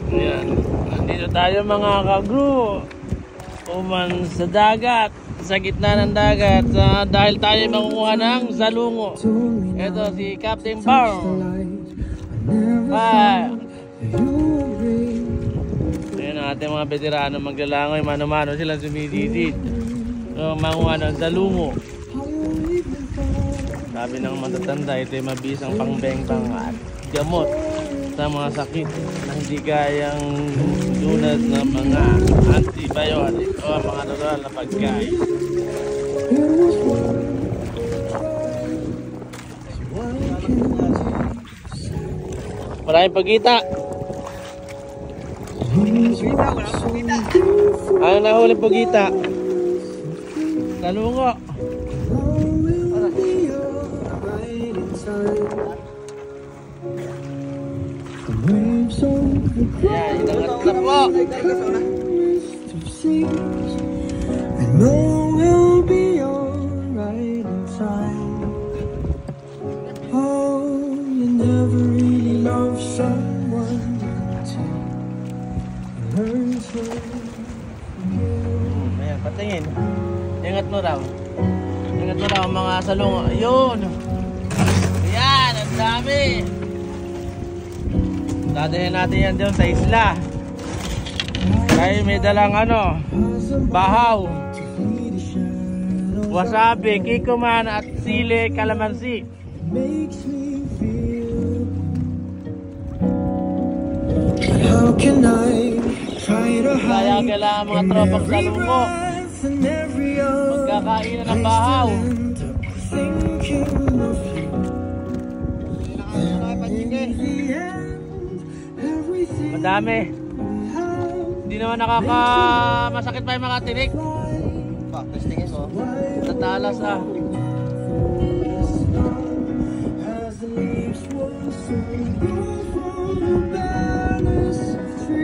Ayan. Nandito tayo mga ka-crew. Uman sa dagat. Sa gitna ng dagat. Dahil tayo makukuha ng salungo. Ito si Captain Barr. Ayan ang ating mga veterano maglalangoy. Mano-mano sila sumididid. So, makuha ng salungo. Sabi ng matatanda, ito ay mabisang pangbengkang at gamot sa mga sakit na hindi kayang dunad ng mga antibiotic o mga natural na pagkain. Maraming pagkita. Ano na huling pagkita? Salungo. Ayan, inangat na po. Ayan, patingin. Ingat mo raw. Ingat mo raw mga salungo. Ayun. Ayan, ang dami. Dadahin natin yan doon sa isla. Dahil may dalang ano, bahaw, wasabi, kikuman at sili, kalamansi. Kaya kailangan mga tropang salungo magkakainan ng bahaw. Madami. Hindi naman masakit pa yung mga tinik. Tingin ko. Tatalas ah.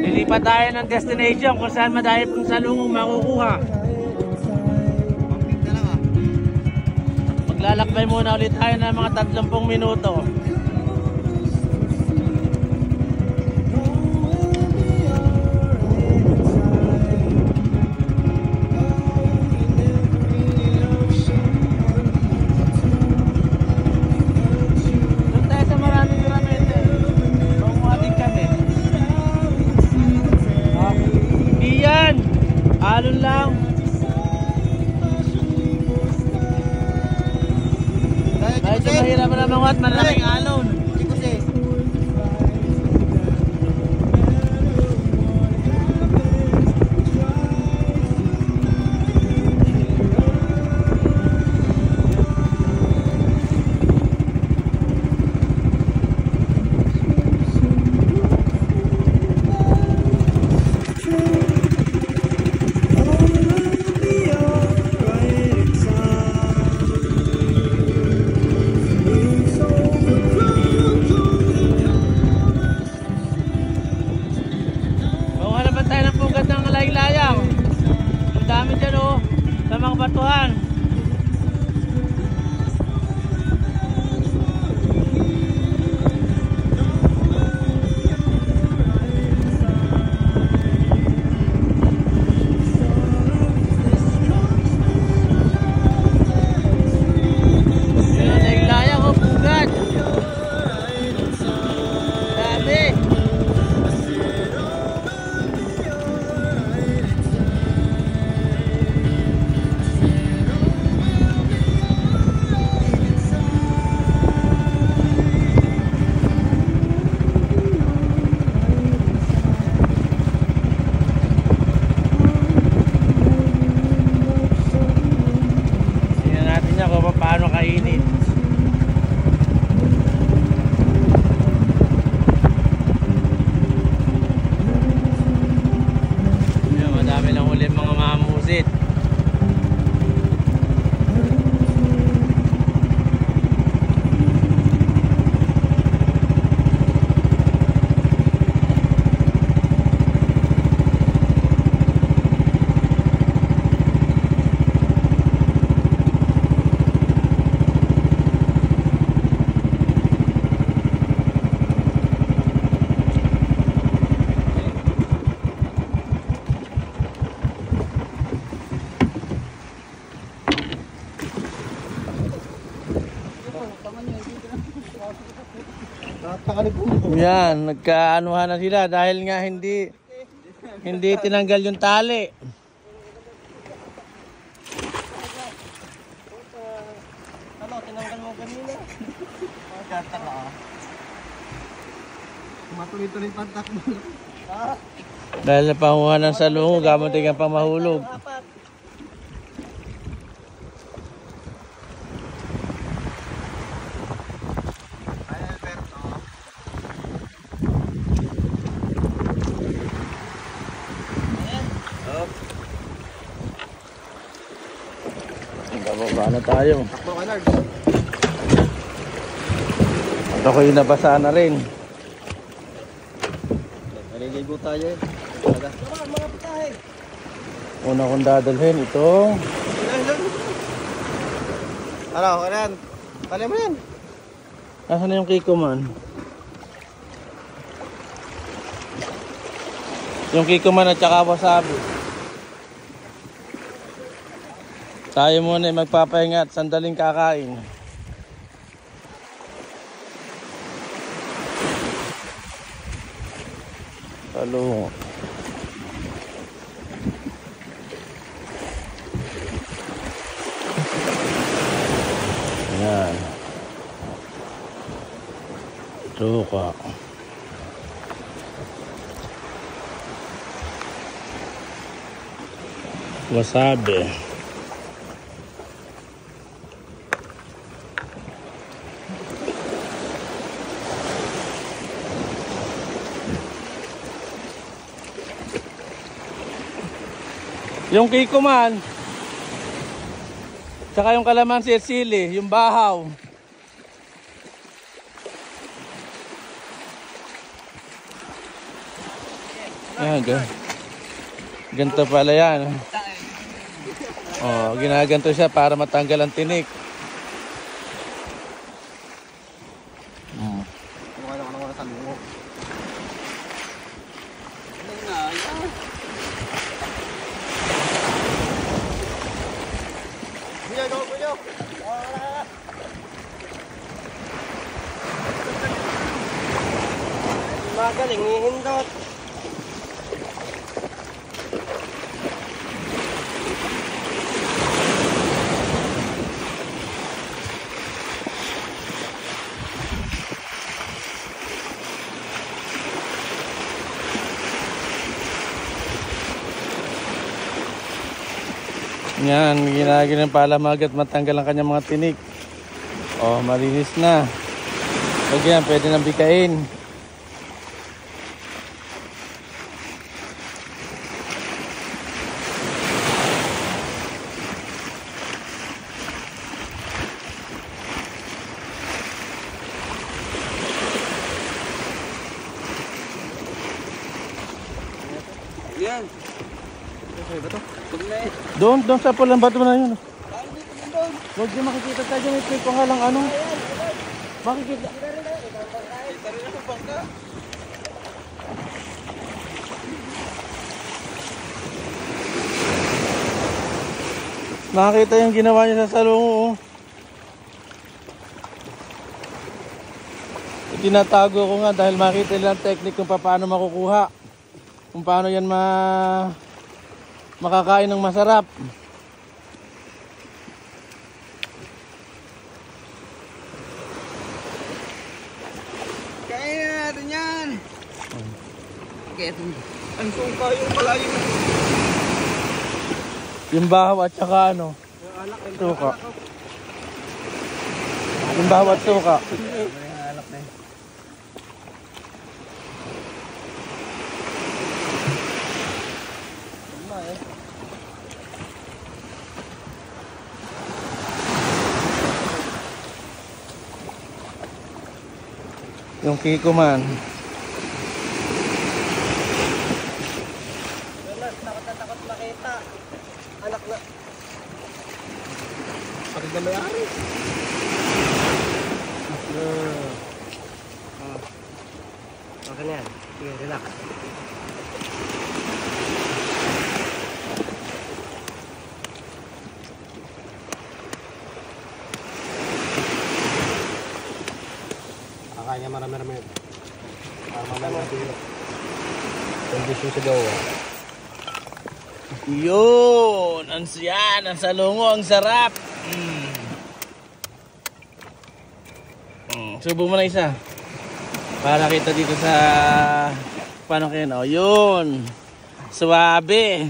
Lilipat tayo ng destination kung saan madami pong salungong makukuha. Maglalakbay muna ulit tayo ng mga 30 minuto. Alon lang. Dahil sa mahirap na mga at maraming alon. Sa mga batuhan. Yan, nagkaanuhan na sila dahil nga hindi tinanggal yung tali. Ano, tinanggal mo kanina? Magkataka ah. Matuloy-tuloy pantakbo. Dahil napanguha ng salungo, gamon tingnan pang mahulog. Bababa na tayo. Takbo ka, Nard. At ako'y nabasa na rin. Naliligo tayo eh. Talaga. Mga putahe. Una kong dadalhin itong Ano, kanan. Tali mo yan. asan na yung Kiko man? Yung Kiko man at saka wasabi. Tayo muna ay magpapahinga at sandaling kakain. Salungo. Yan. Suka. Wasabi. Yung Kiko man, tsaka yung kalamansi at sili, yung bahaw. Yan, ganito pala yan. Oh, ginaganto siya para matanggal ang tinik. Ano ka na sa lungo? Buyo. Magaling, hihindot. Yan, ginagin ng palamag at matanggal ang kanyang mga tinik. Oh, malinis na. Pag yan, pwede nang bikain. Yan. Okay ba to? Doon sa pulang bato na yun. Huwag niyo makikita tayo, may piko nga lang ano. Makikita. Nakakita yung ginawa niya sa salungo. Tinatago ko nga dahil makita nila ang technique kung paano makukuha. Kung paano yan makakain ng masarap. Kain na natin yan. Ang suka yung malayo. Yung bahaw at saka ano? Suka. Yung bahaw at suka. Yung Kiko man. Nakatatakot makita. Anak na. Pag na may-ari. Okay na yan. Sige, relax. Kakain niya marami-rami. Tama na natin. Kondisyon sa gawa. Yun! Ang siyan! Ang salungo! Ang sarap! Subo mo na isa. Para kita dito sa... Paano kayo? Yun! Suwabe!